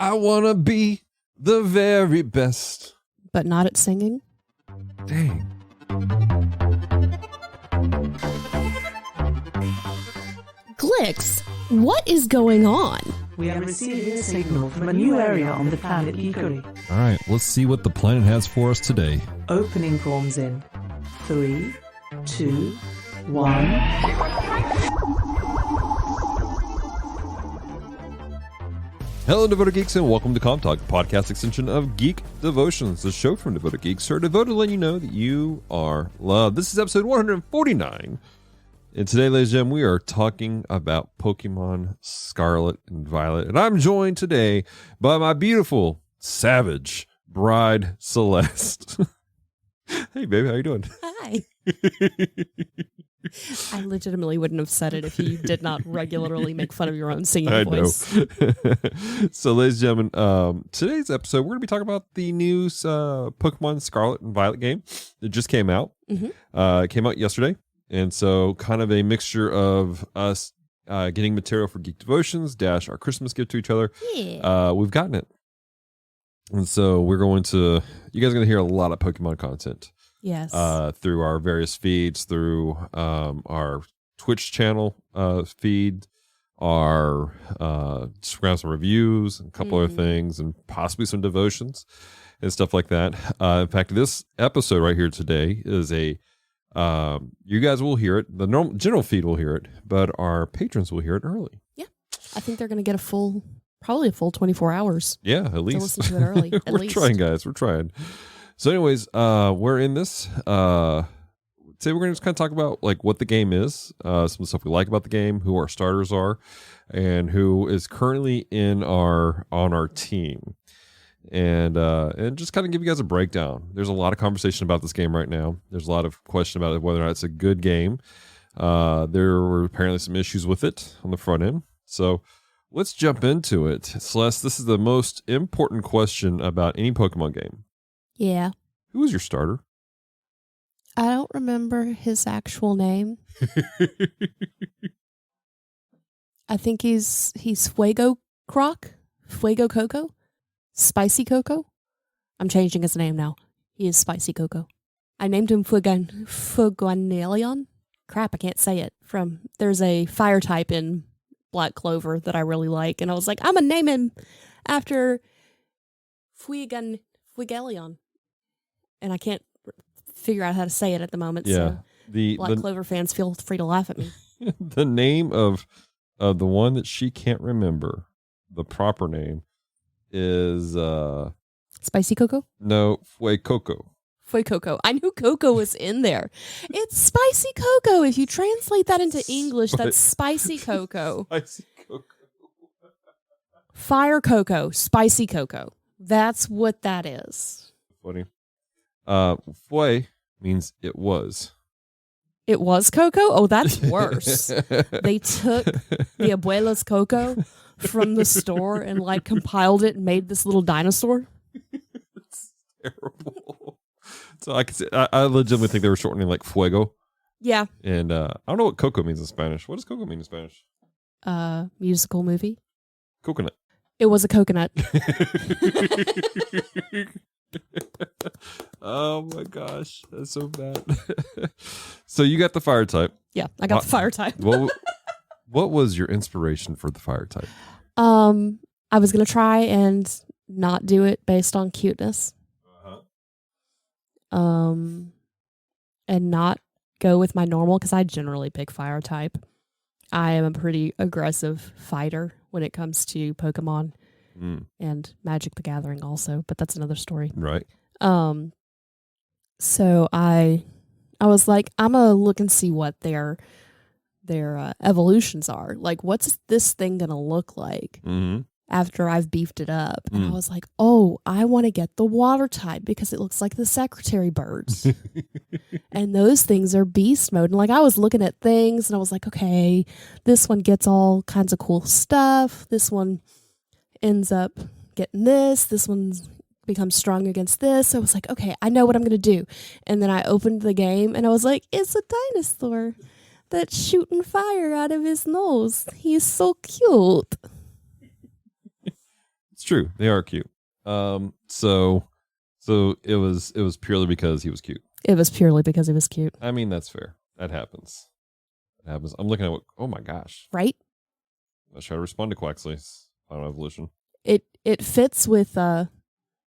I want to be the very best. But not at singing? Dang. Glix, what is going on? We are receiving a signal from a new area on the planet Geekery. All right, let's see what the planet has for us today. Opening forms in 3, 2, 1. Hello, Devoted Geeks, and welcome to Comm Talk, podcast extension of Geek Devotions, the show from Devoted Geeks who are devoted to letting you know that you are loved. This is episode 149, and today, ladies and gentlemen, we are talking about Pokemon Scarlet and Violet, and I'm joined today by my beautiful, savage bride, Celeste. Hey, baby, how you doing? Hi. I legitimately wouldn't have said it if you did not regularly make fun of your own singing voice. Know. So, ladies and gentlemen, today's episode, we're going to be talking about the new Pokemon Scarlet and Violet game. It just came out. It came out yesterday. And so kind of a mixture of us getting material for Geek Devotions -- our Christmas gift to each other. Yeah. We've gotten it. And so you guys are going to hear a lot of Pokemon content. Yes. Through our various feeds, through our Twitch channel feed, our Instagram some reviews, and a couple other things, and possibly some devotions and stuff like that. In fact, this episode right here today is you guys will hear it. The normal general feed will hear it, but our patrons will hear it early. Yeah. I think they're going to get probably a full 24 hours. Yeah, at least. To listen to it early. We're trying, guys. We're trying. So anyways, we're in this. Today we're going to just kind of talk about like what the game is, some of the stuff we like about the game, who our starters are, and who is currently on our team. And just kind of give you guys a breakdown. There's a lot of conversation about this game right now. There's a lot of question about whether or not it's a good game. There were apparently some issues with it on the front end. So let's jump into it. Celeste, this is the most important question about any Pokemon game. Yeah. Who was your starter? I don't remember his actual name. I think he's Fuego Croc? Fuego Coco? Spicy Coco? I'm changing his name now. He is Spicy Coco. I named him Fueguanelion. Crap, I can't say it. There's a fire type in Black Clover that I really like, and I was like, I'm gonna name him after Fueguanelion. And I can't figure out how to say it at the moment. Yeah. So The Black Clover fans feel free to laugh at me. The name of the one that she can't remember, the proper name is Spicy Coco? No, Fuecoco. Fuecoco. I knew Coco was in there. It's Spicy Coco. If you translate that into English, that's Spicy Coco. Spicy Coco. Fire Coco. Spicy Coco. That's what that is. Funny. Fue means it was. It was Coco? Oh, that's worse. They took the abuela's Coco from the store and like compiled it and made this little dinosaur. It's terrible. So I legitimately think they were shortening like Fuego. Yeah. And I don't know what Coco means in Spanish. What does Coco mean in Spanish? Musical movie. Coconut. It was a coconut. Oh my gosh, that's so bad. So you got the fire type. Yeah, I got the fire type. What was your inspiration for the fire type? I was gonna try and not do it based on cuteness. And not go with my normal, because I generally pick fire type. I am a pretty aggressive fighter when it comes to Pokemon and Magic the Gathering also, but that's another story. Right. So I was like, I'm gonna look and see what their evolutions are. Like, what's this thing gonna look like after I've beefed it up? And I was like, oh, I want to get the water type because it looks like the secretary birds. And those things are beast mode. And like, I was looking at things and I was like, okay, this one gets all kinds of cool stuff. This one ends up getting this. This one's becomes strong against this. So I was like, okay, I know what I'm going to do. And then I opened the game and I was like, it's a dinosaur that's shooting fire out of his nose. He's so cute. It's true. They are cute. So it was purely because he was cute. It was purely because he was cute. I mean, that's fair. That happens. It happens. I'm looking at what, oh my gosh. Right? Let's try to respond to Quaxley's final evolution. It fits with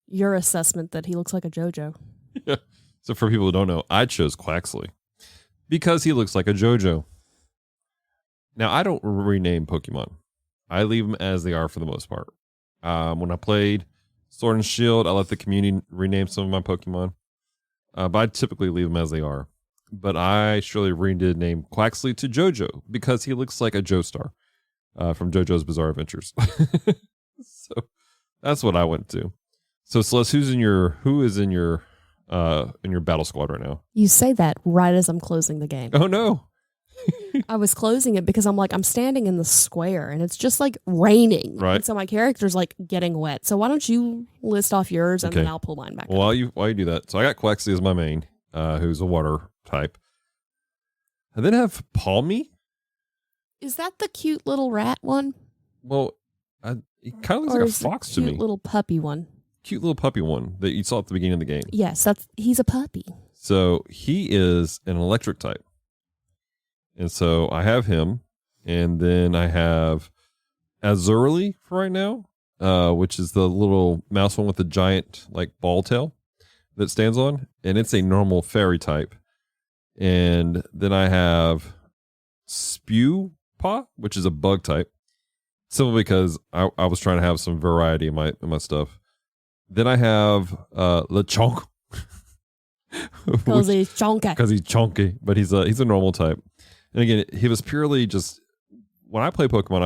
your assessment that he looks like a JoJo. Yeah. So for people who don't know, I chose Quaxley because he looks like a JoJo. Now, I don't rename Pokemon. I leave them as they are for the most part. When I played Sword and Shield, I let the community rename some of my Pokemon. But I typically leave them as they are. But I surely redid name Quaxley to JoJo because he looks like a Joestar from JoJo's Bizarre Adventures. So that's what I went to. So Celeste, who is in your battle squad right now? You say that right as I'm closing the game. Oh no. I was closing it because I'm like, I'm standing in the square and it's just like raining. Right. And so my character's like getting wet. So why don't you list off yours and then I'll pull mine back up. While you do that, so I got Quaxley as my main, who's a water type. I then have Palmy. Is that the cute little rat one? Well, he kind of looks like a fox to me. Cute little puppy one. Cute little puppy one that you saw at the beginning of the game. Yes, he's a puppy. So he is an electric type. And so I have him, and then I have Azurli for right now, which is the little mouse one with the giant like ball tail that it stands on, and it's a normal fairy type. And then I have Spewpaw, which is a bug type, simply because I was trying to have some variety in my stuff. Then I have Lechonk. Because he's chunky. Because he's chunky, but he's a normal type. And again, he was purely just, when I play Pokemon,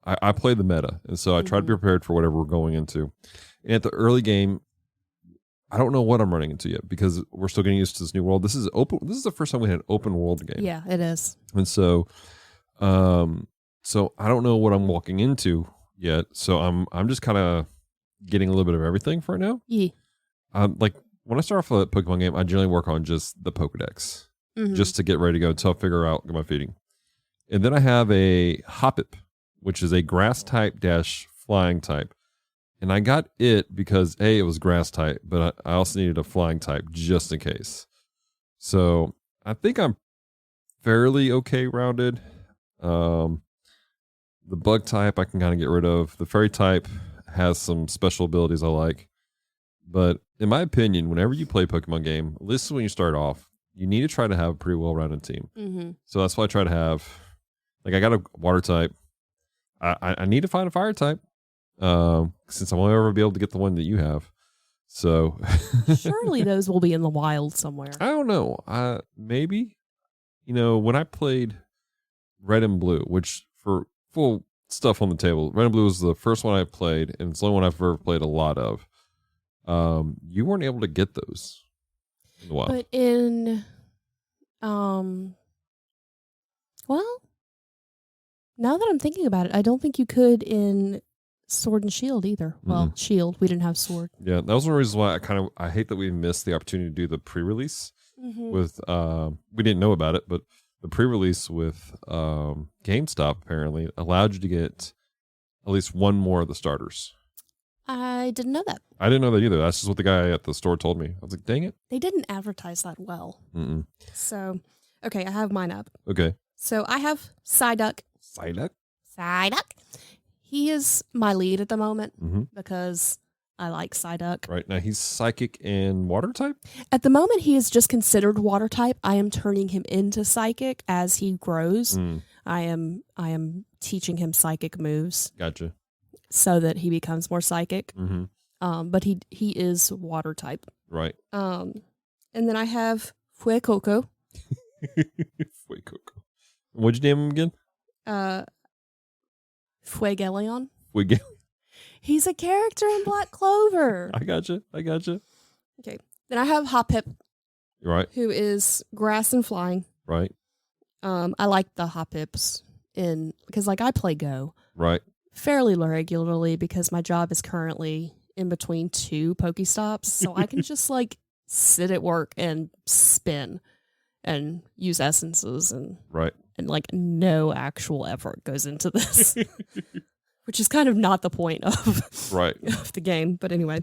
I play the meta. And so I try to be prepared for whatever we're going into. And at the early game, I don't know what I'm running into yet because we're still getting used to this new world. This is the first time we had an open world game. Yeah, it is. And so, so I don't know what I'm walking into yet. So I'm just kind of getting a little bit of everything for right now. Yeah. Like when I start off a Pokemon game, I generally work on just the Pokedex. Just to get ready to go until I figure out my feeding. And then I have a Hoppip, which is a grass type - flying type. And I got it because it was grass type, but I also needed a flying type just in case. So I think I'm fairly okay rounded. The bug type I can kind of get rid of. The fairy type has some special abilities I like. But in my opinion, whenever you play a Pokemon game, at least when you start off, you need to try to have a pretty well-rounded team. So that's why I try to have, like, I got a water type. I need to find a fire type, since I'm only ever be able to get the one that you have. So surely those will be in the wild somewhere. I don't know. Maybe, when I played Red and Blue, which for full stuff on the table, Red and Blue was the first one I played, and it's the only one I've ever played a lot of. You weren't able to get those. Wow. But in, well, now that I'm thinking about it, I don't think you could in Sword and Shield either. Well, Shield, we didn't have Sword. Yeah, that was one of the reasons why I hate that we missed the opportunity to do the pre-release with, we didn't know about it, but the pre-release with GameStop apparently allowed you to get at least one more of the starters. I didn't know that. I didn't know that either. That's just what the guy at the store told me. I was like, dang it. They didn't advertise that well. So, okay, I have mine up. Okay. So I have Psyduck. Psyduck. He is my lead at the moment because I like Psyduck. Right. Now he's psychic and water type? At the moment, he is just considered water type. I am turning him into psychic as he grows. I am teaching him psychic moves. Gotcha. So that he becomes more psychic. But he is water type. Right. And then I have Fuecoco. Fuecoco. What'd you name him again? Fuegelion. Fuegelion. He's a character in Black Clover. I gotcha. Okay. Then I have Hoppip. Right. Who is grass and flying. Right. I like the Hoppips because I play Go. Right. Fairly regularly because my job is currently in between 2 Pokestops. So I can just sit at work and spin and use essences and right. And no actual effort goes into this. which is kind of not the point of, Right. of the game. But anyway.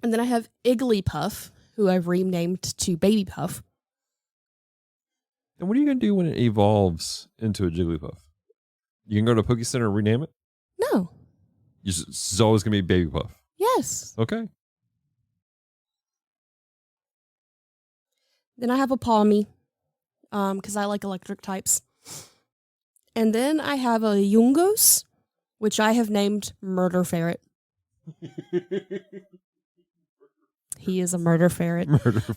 And then I have Igglypuff, who I've renamed to Baby Puff. And what are you going to do when it evolves into a Jigglypuff? You can go to Poke Center and rename it? No. It's always going to be Baby Puff. Yes. Okay. Then I have a Palmy, because I like electric types. And then I have a Yungos, which I have named Murder Ferret. He is a murder ferret.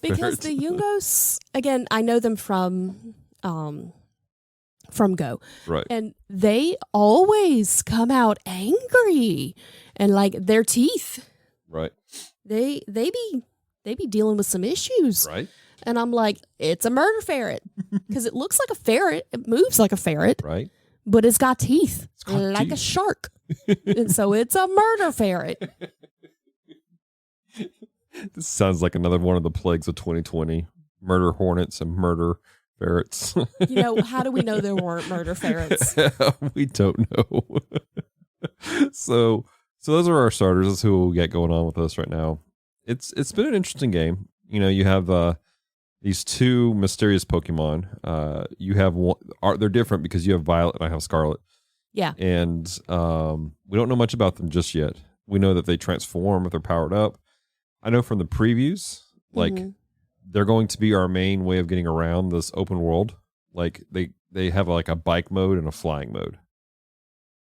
Because the Yungos, again, I know them from Go. Right. And they always come out angry. And like their teeth. Right. They be dealing with some issues. Right. And I'm like, it's a murder ferret. Because it looks like a ferret. It moves like a ferret. Right. But it's got teeth. got like teeth. a shark. And so it's a murder ferret. This sounds like another one of the plagues of 2020. Murder hornets and murder ferrets. You know, how do we know there weren't murder ferrets? We don't know. So those are our starters. That's who we got going on with us right now. It's been an interesting game. You know, you have these two mysterious Pokemon. You have one. They're different because you have Violet and I have Scarlet. Yeah. And we don't know much about them just yet. We know that they transform if they're powered up. I know from the previews, like they're going to be our main way of getting around this open world. Like they have like a bike mode and a flying mode.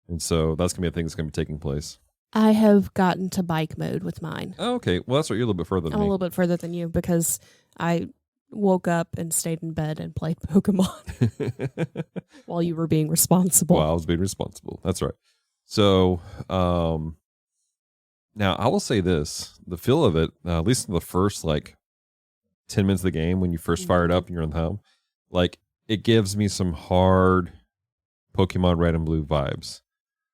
And so that's going to be a thing that's going to be taking place. I have gotten to bike mode with mine. Oh, okay. Well, that's right. You're a little bit further than I'm me. a little bit further than you because I woke up and stayed in bed and played Pokemon while you were being responsible. Well, I was being responsible. That's right. So, now I will say this, the feel of it, at least in the first like 10 minutes of the game, when you first fire it up and you're in the home, like it gives me some hard Pokemon Red and Blue vibes.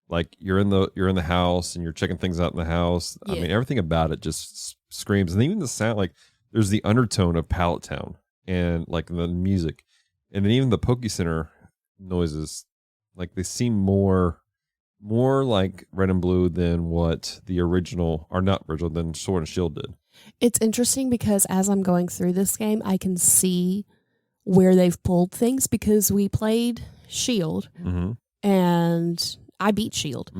Like you're in the house and you're checking things out in the house. Yeah. I mean, everything about it just screams. And even the sound, like there's the undertone of Pallet Town and like the music. And then even the Poke Center noises, like they seem more like Red and Blue than what the original, or not original, than Sword and Shield did. It's interesting because as I'm going through this game, I can see where they've pulled things because we played Shield and I beat Shield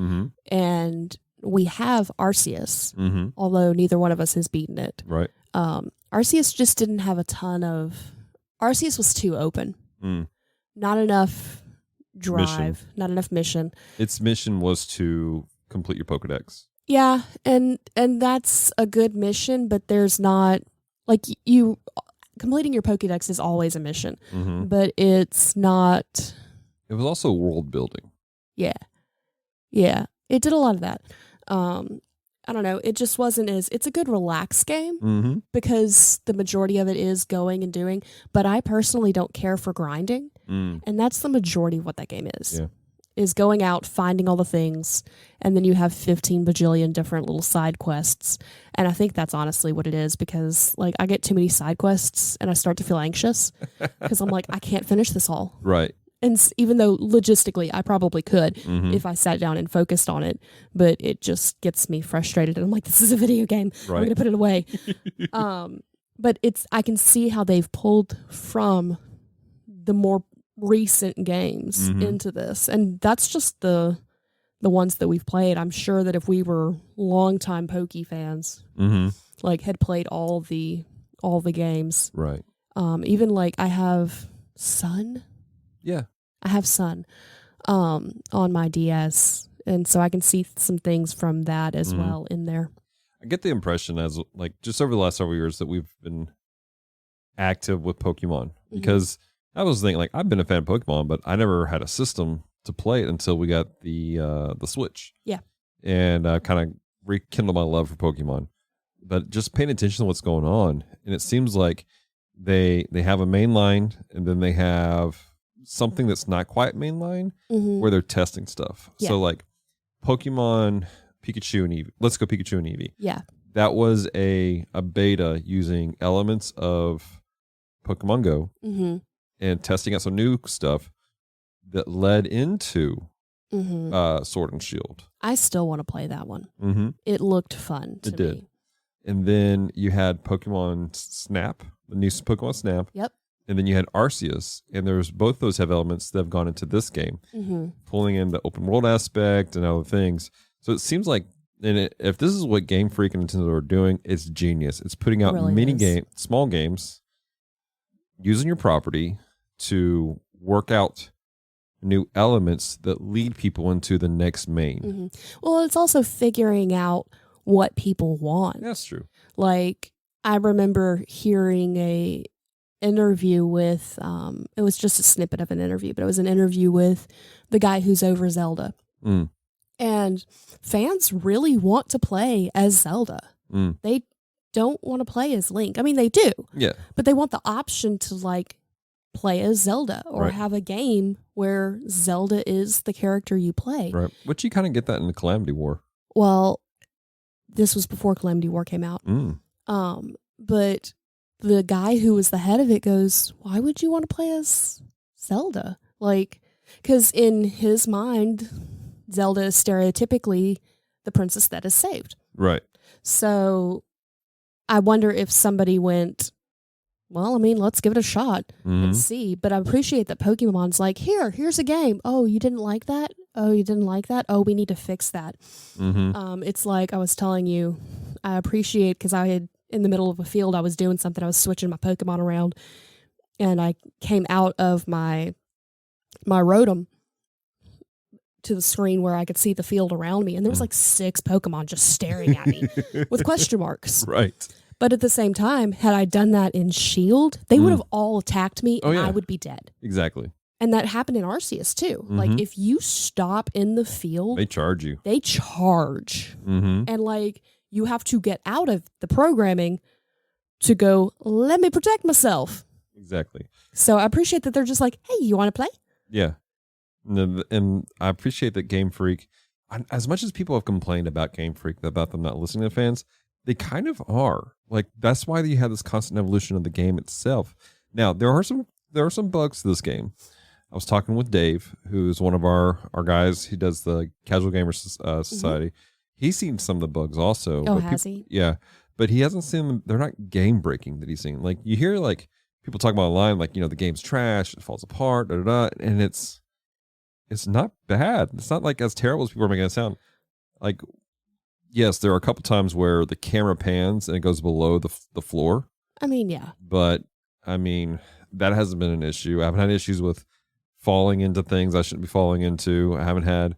and we have Arceus, although neither one of us has beaten it. Right. Arceus just didn't have a ton of... Arceus was too open. Not enough drive, not enough mission. Its mission was to complete your Pokedex. Yeah, and that's a good mission, but there's not... Like, you... Completing your Pokedex is always a mission, but it's not... It was also world building. Yeah. Yeah, it did a lot of that. I don't know. It just wasn't as... It's a good relaxed game because the majority of it is going and doing, but I personally don't care for grinding, and that's the majority of what that game is. Yeah. Is going out, finding all the things, and then you have 15 bajillion different little side quests. And I think that's honestly what it is because, like, I get too many side quests and I start to feel anxious because I'm like, I can't finish this all. Right. And even though logistically I probably could if I sat down and focused on it, but it just gets me frustrated. And I'm like, this is a video game. Right. I'm going to put it away. But I can see how they've pulled from the more recent games into this. And that's just the ones that we've played. I'm sure that if we were longtime Poke fans, like had played all the games. Right. Even like I have Sun. Yeah. I have Sun on my DS, and so I can see some things from that as well in there. I get the impression as like just over the last several years that we've been active with Pokemon because I was thinking like I've been a fan of Pokemon, but I never had a system to play it until we got the Switch. Yeah. And I kind of rekindled my love for Pokemon. But just paying attention to what's going on, and it seems like they have a main line and then they have something that's not quite mainline where they're testing stuff. Yeah. So like Pokemon Pikachu and Eevee. Let's go Pikachu and Eevee. Yeah. That was a beta using elements of Pokemon Go and testing out some new stuff that led into Sword and Shield. I still want to play that one. Mm-hmm. It looked fun to me. And then you had Pokemon Snap, the new Pokemon Snap. Yep. And then you had Arceus, and there's both those have elements that have gone into this game, pulling in the open world aspect and other things. So it seems like, if this is what Game Freak and Nintendo are doing, it's genius. It's putting out small games, using your property to work out new elements that lead people into the next main. Well, it's also figuring out what people want. That's true. Like, I remember hearing a interview with it was just a snippet of an interview, but it was an interview with the guy who's over Zelda. And fans really want to play as Zelda. They don't want to play as Link. I mean, they do. Yeah. But they want the option to like play as Zelda or have a game where Zelda is the character you play. Right. But you kind of get that in the Calamity War. Well, this was before Calamity War came out. But the guy who was the head of it goes, why would you want to play as Zelda? Like, because in his mind, Zelda is stereotypically the princess that is saved. Right. So I wonder if somebody went, well, I mean, let's give it a shot and see. But I appreciate that Pokemon's like, here's a game. Oh, you didn't like that? Oh, you didn't like that? Oh, we need to fix that. It's like I was telling you, I appreciate because I had, in the middle of a field, I was doing something. I was switching my Pokemon around, and I came out of my Rotom to the screen where I could see the field around me, and there was like 6 Pokemon just staring at me with question marks. Right. But at the same time, had I done that in Shield, they would have all attacked me, and I would be dead. Exactly. And that happened in Arceus too. Like, if you stop in the field, they charge you. They charge, and like, you have to get out of the programming to go, let me protect myself. Exactly. So I appreciate that they're just like, hey, you want to play? Yeah. And I appreciate that Game Freak, as much as people have complained about Game Freak, about them not listening to fans, they kind of are. Like, that's why you have this constant evolution of the game itself. Now, there are some bugs to this game. I was talking with Dave, who's one of our guys. He does the Casual Gamers Society. He's seen some of the bugs also. Oh, has he? Yeah. But he hasn't seen them. They're not game breaking that he's seen. Like, you hear like people talk about online, like, the game's trash, it falls apart, and it's not bad. It's not like as terrible as people are making it sound. Like, yes, there are a couple times where the camera pans and it goes below the floor. I mean, yeah. But I mean, that hasn't been an issue. I haven't had issues with falling into things I shouldn't be falling into. I haven't had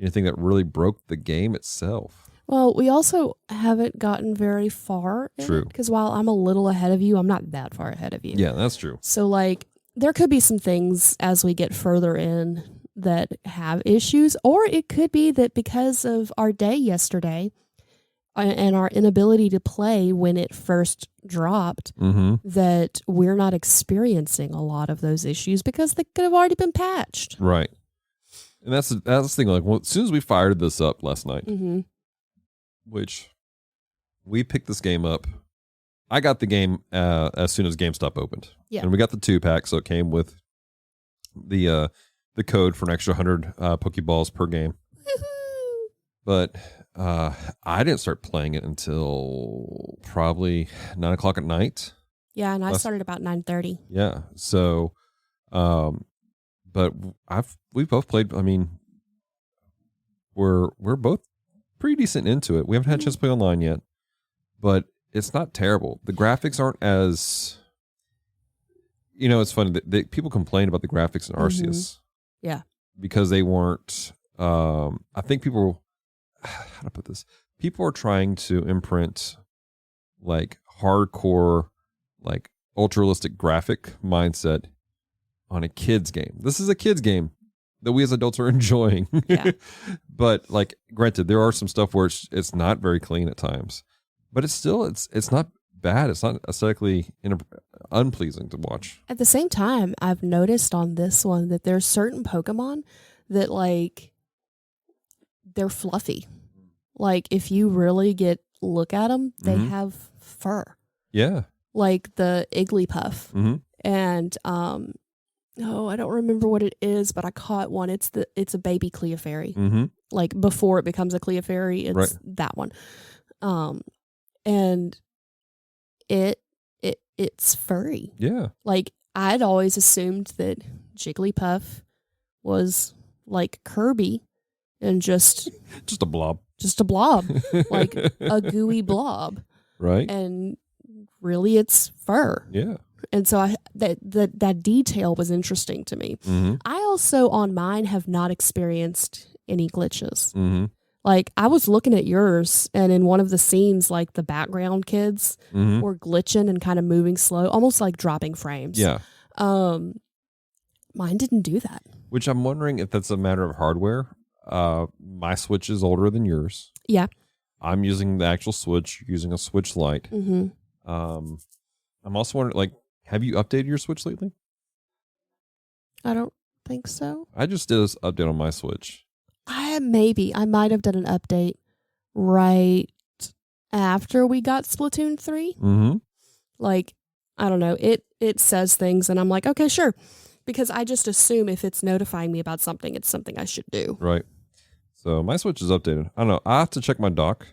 anything that really broke the game itself. Well, we also haven't gotten very far. True. Because while I'm a little ahead of you, I'm not that far ahead of you. Yeah, that's true. So, like, there could be some things as we get further in that have issues, or it could be that because of our day yesterday and our inability to play when it first dropped, that we're not experiencing a lot of those issues because they could have already been patched. Right. And that's the thing. Like, as soon as we fired this up last night, which we picked this game up, I got the game as soon as GameStop opened. Yeah. And we got the 2-pack, so it came with the code for an extra 100 Pokeballs per game. But I didn't start playing it until probably 9 o'clock at night. Yeah, and I started about 9:30. Yeah. So, but we've both played. I mean, we're both pretty decent into it. We haven't had a chance to play online yet, but it's not terrible. The graphics aren't as, it's funny that people complain about the graphics in Arceus. Yeah. Because they weren't, I think people, how to put this? People are trying to imprint like hardcore, like ultra-realistic graphic mindset on a kid's game. This is a kid's game that we as adults are enjoying. Yeah. But like, granted, there are some stuff where it's not very clean at times, but it's still, it's not bad. It's not aesthetically unpleasing to watch. At the same time, I've noticed on this one that there's certain Pokemon that like, they're fluffy. Like, if you really look at them, they have fur. Yeah. Like the Igglypuff. And Oh, I don't remember what it is, but I caught one. It's a baby Clefairy. Mm-hmm. Like before it becomes a Clefairy, it's Right. that one. And it's furry. Yeah. Like I'd always assumed that Jigglypuff was like Kirby and just a blob. Just a blob, like a gooey blob. Right. And really it's fur. Yeah. And so that detail was interesting to me. Mm-hmm. I also on mine have not experienced any glitches. Mm-hmm. Like I was looking at yours, and in one of the scenes, like the background kids Mm-hmm. were glitching and kind of moving slow, almost like dropping frames. Yeah. Mine didn't do that. Which I'm wondering if that's a matter of hardware. My Switch is older than yours. Yeah. I'm using the actual Switch, using a Switch Lite. Mm-hmm. I'm also wondering, like, have you updated your Switch lately? I don't think so. I just did this update on my Switch. I might have done an update right after we got Splatoon 3. Mm-hmm. Like, I don't know. It says things and I'm like, okay, sure. Because I just assume if it's notifying me about something, it's something I should do. Right. So my Switch is updated. I don't know. I have to check my dock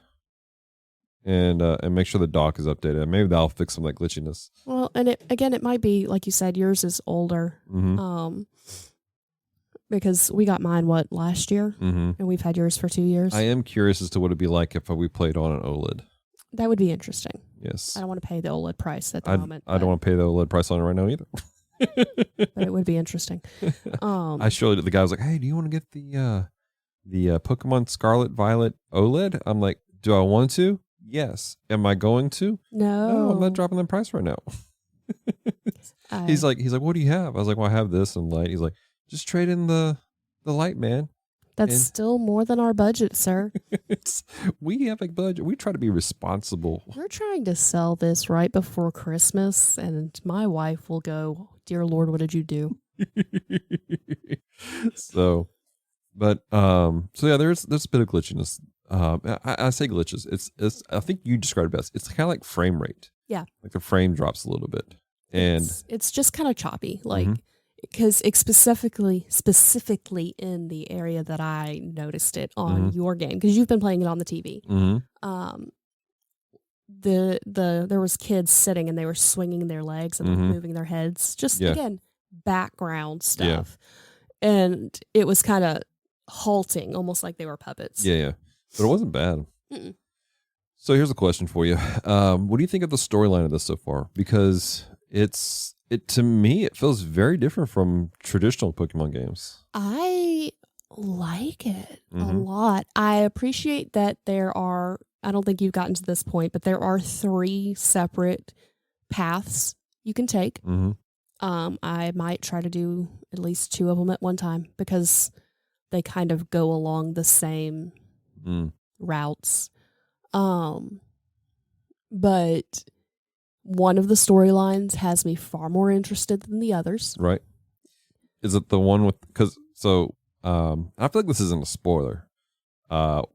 and make sure the dock is updated. Maybe that'll fix some of that glitchiness. Well, and it might be, like you said, yours is older. Mm-hmm. Because we got mine, last year? Mm-hmm. And we've had yours for 2 years. I am curious as to what it'd be like if we played on an OLED. That would be interesting. Yes. I don't want to pay the OLED price at the moment. I don't want to pay the OLED price on it right now either. But it would be interesting. I showed it. The guy was like, "Hey, do you want to get the Pokemon Scarlet Violet OLED?" I'm like, "Do I want to? Yes. Am I going to? No, I'm not dropping the price right now." He's like, "What do you have?" I was like, "Well, I have this and light." He's like, "Just trade in the light, man." That's still more than our budget, sir. We have a budget. We try to be responsible. We're trying to sell this right before Christmas, and my wife will go, "Dear Lord, what did you do?" So yeah, there's a bit of glitchiness. I say glitches. It's I think you described it best. It's kind of like frame rate. Yeah, like the frame drops a little bit, and it's just kind of choppy, like. Mm-hmm. Because specifically in the area that I noticed it on your game, because you've been playing it on the TV. Mm-hmm. There was kids sitting and they were swinging their legs and moving their heads, just again background stuff, and it was kind of halting, almost like they were puppets. Yeah, but it wasn't bad. Mm-mm. So here's a question for you: what do you think of the storyline of this so far? Because to me, it feels very different from traditional Pokemon games. I like it a lot. I appreciate that I don't think you've gotten to this point, but there are 3 separate paths you can take. I might try to do at least 2 of them at one time because they kind of go along the same routes. But one of the storylines has me far more interested than the others. Right. Is it the one with, I feel like this isn't a spoiler. Because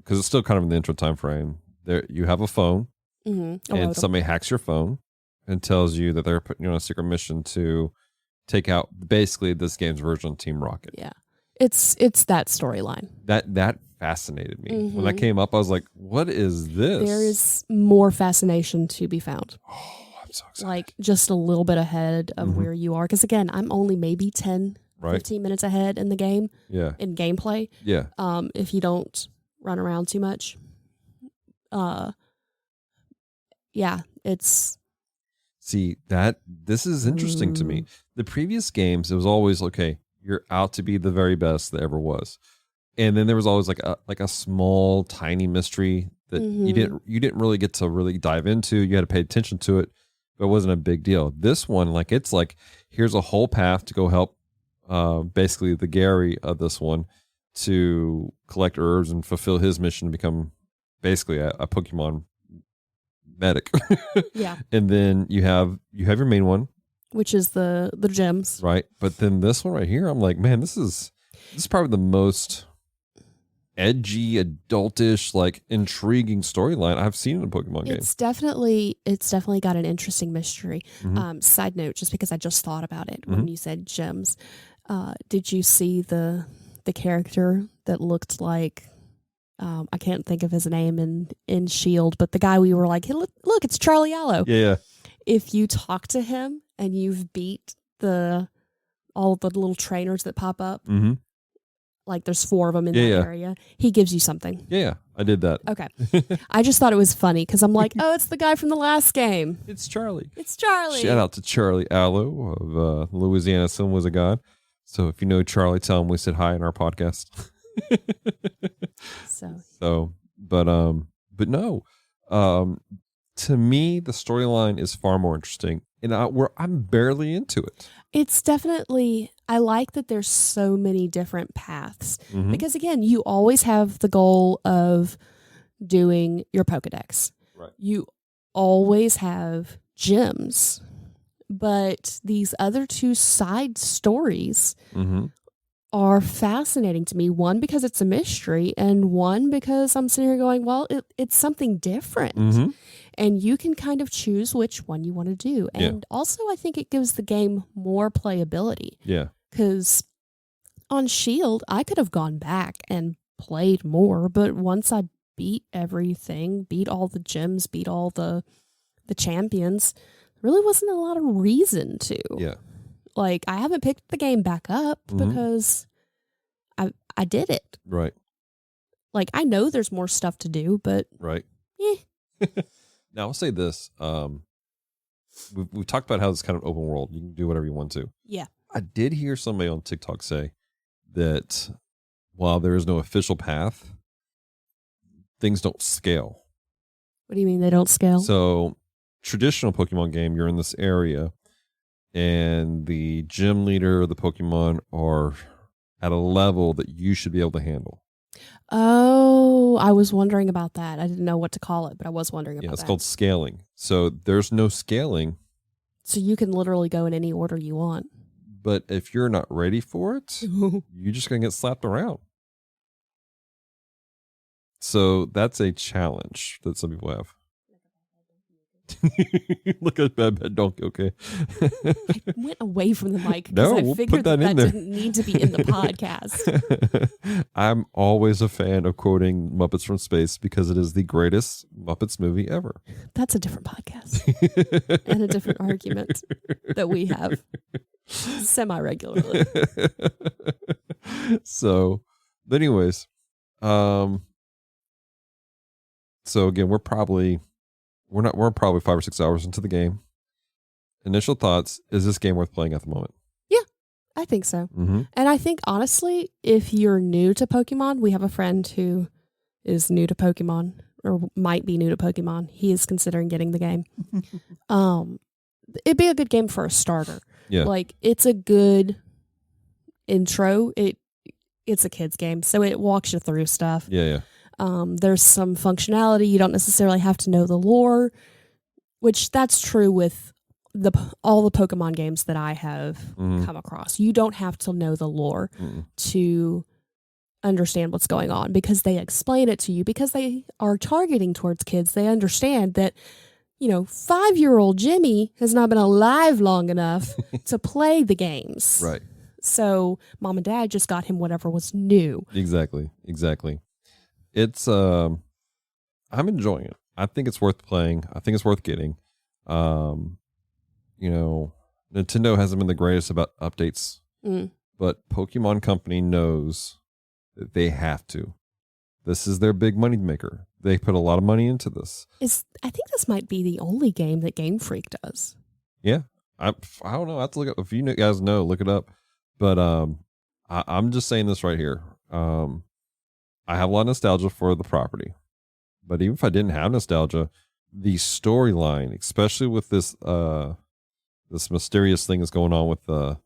it's still kind of in the intro time frame, there you have a phone and somebody hacks your phone and tells you that they're putting you on a secret mission to take out basically this game's version of Team Rocket. Yeah. It's that storyline. That fascinated me. When that came up, I was like, what is this? There is more fascination to be found. Oh, I'm so excited. Like just a little bit ahead of where you are. Because again, I'm only maybe 10, 15 minutes ahead in the game. Yeah. In gameplay. Yeah. If you don't run around too much. Yeah, it's... See, this is interesting to me. The previous games, it was always, okay, you're out to be the very best that ever was. And then there was always like a small, tiny mystery that you didn't really get to really dive into. You had to pay attention to it, but it wasn't a big deal. This one, it's like, here's a whole path to go help basically the Gary of this one to collect herbs and fulfill his mission to become basically a Pokemon medic. Yeah. And then you have your main one, which is the gems. Right. But then this one right here, I'm like, man, this is probably the most edgy, adultish, like intriguing storyline I've seen in a Pokemon game. It's definitely got an interesting mystery. Mhm. Side note, just because I just thought about it Mm-hmm. when you said gems, did you see the character that looked like I can't think of his name in Shield, but the guy we were like, hey, look, it's Charlie Allo. Yeah. If you talk to him and you've beat all the little trainers that pop up, Mm-hmm. like there's 4 of them in Yeah, that yeah. area, he gives you something. Yeah, I did that. Okay. I just thought it was funny because I'm like, oh, it's the guy from the last game. It's Charlie. It's Charlie. Shout out to Charlie Allo of Louisiana Sin Was a God. So if you know Charlie, tell him we said hi in our podcast. But no. To me, the storyline is far more interesting, and I'm barely into it. It's definitely, I like that there's so many different paths Mhm. because again, you always have the goal of doing your Pokedex. Right. You always have gyms, but these other 2 side stories Mm-hmm. are fascinating to me. One, because it's a mystery, and one, because I'm sitting here going, well, it's something different. Mm-hmm. And you can kind of choose which one you want to do. Yeah. And also, I think it gives the game more playability. Yeah. Because on Shield, I could have gone back and played more, but once I beat everything, beat all the gyms, beat all the champions, there really wasn't a lot of reason to. Yeah. Like, I haven't picked the game back up Mhm. because I did it. Right. Like, I know there's more stuff to do, but Right. eh. Now I'll say this. We've talked about how it's kind of open world. You can do whatever you want to. Yeah. I did hear somebody on TikTok say that while there is no official path, things don't scale. What do you mean they don't scale? So traditional Pokemon game, you're in this area and the gym leader of the Pokemon are at a level that you should be able to handle. Oh, I was wondering about that. I didn't know what to call it, but I was wondering about Yeah, it's that. called scaling. So there's no scaling, So you can literally go in any order you want. but if you're not ready for it, you're just going to get slapped around. So that's a challenge that some people have. Look at Bad Donkey, okay. I went away from the mic because No, I we'll figured put that in there. didn't need to be in the podcast. I'm always a fan of quoting Muppets from Space because it is the greatest Muppets movie ever. That's a different podcast and a different argument that we have semi-regularly. So, but anyways, so again, we're probably 5 or 6 hours into the game. Initial thoughts: is this game worth playing at the moment? I think so. Mm-hmm. And I think, honestly, if you're new to Pokemon, we have a friend who is new to Pokemon or might be new to Pokemon. He is considering getting the game. It'd be a good game for a starter. Yeah. Like, it's a good intro. It's a kid's game, so it walks you through stuff. Yeah. There's some functionality. You don't necessarily have to know the lore, which that's true with all the Pokemon games that I have come across. You don't have to know the lore to understand what's going on because they explain it to you because they are targeting towards kids. They understand that, 5-year-old Jimmy has not been alive long enough to play the games. Right. So mom and dad just got him whatever was new. Exactly. It's I'm enjoying it. I think it's worth playing. I think it's worth getting. Nintendo hasn't been the greatest about updates, but Pokemon Company knows that they have to. This is their big money maker. They put a lot of money into this. I think this might be the only game that Game Freak does. Yeah. I don't know. I have to look up. If you guys know, look it up. But I'm just saying this right here. I have a lot of nostalgia for the property. But even if I didn't have nostalgia, the storyline, especially with this this mysterious thing that's going on with the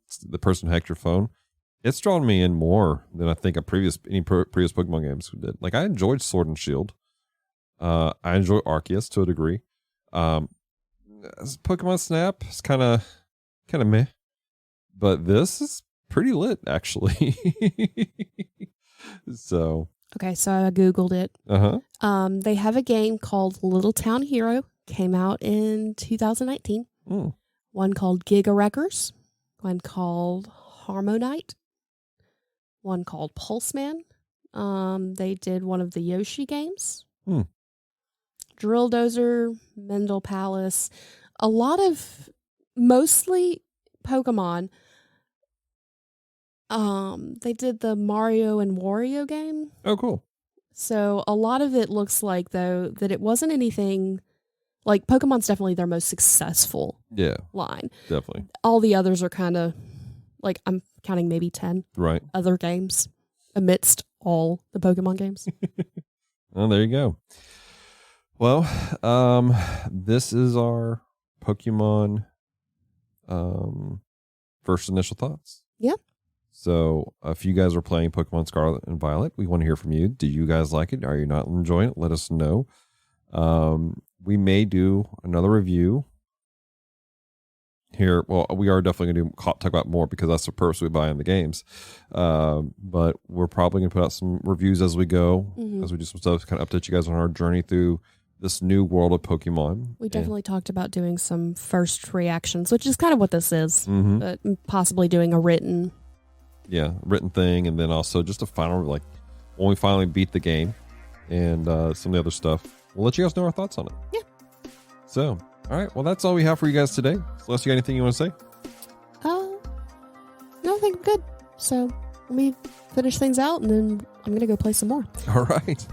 person who hacked your phone, it's drawn me in more than I think any previous Pokemon games did. Like, I enjoyed Sword and Shield. I enjoy Arceus to a degree. Pokemon Snap is kind of meh, but this is pretty lit actually. So Okay, so I Googled it. They have a game called Little Town Hero. Came out in 2019. One called Giga Wreckers. One called Harmonite. One called Pulseman. They did one of the Yoshi games. Drill Dozer, Mendel Palace. A lot of mostly Pokemon. They did the Mario and Wario game. Oh, cool. So a lot of it looks like, though, that it wasn't anything like Pokemon's definitely their most successful line. Definitely. All the others are kind of like, I'm counting maybe 10 other games amidst all the Pokemon games. Oh, there you go. Well, this is our Pokemon first initial thoughts. Yeah. So if you guys are playing Pokemon Scarlet and Violet, we want to hear from you. Do you guys like it? Are you not enjoying it? Let us know. We may do another review here. Well, we are definitely going to talk about more because that's the purpose we buy in the games. But we're probably going to put out some reviews as we go, as we do some stuff to kind of update you guys on our journey through this new world of Pokemon. We definitely talked about doing some first reactions, which is kind of what this is, but possibly doing a written thing, and then also just a final, like when we finally beat the game and some of the other stuff. We'll let you guys know our thoughts on it. Yeah. So, all right. Well, that's all we have for you guys today. Celeste, you got anything you want to say? No, I think I'm good. So let me finish things out, and then I'm going to go play some more. All right.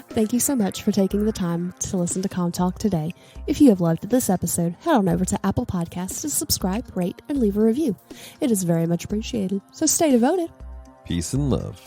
Thank you so much for taking the time to listen to Comm Talk today. If you have loved this episode, head on over to Apple Podcasts to subscribe, rate, and leave a review. It is very much appreciated. So stay devoted. Peace and love.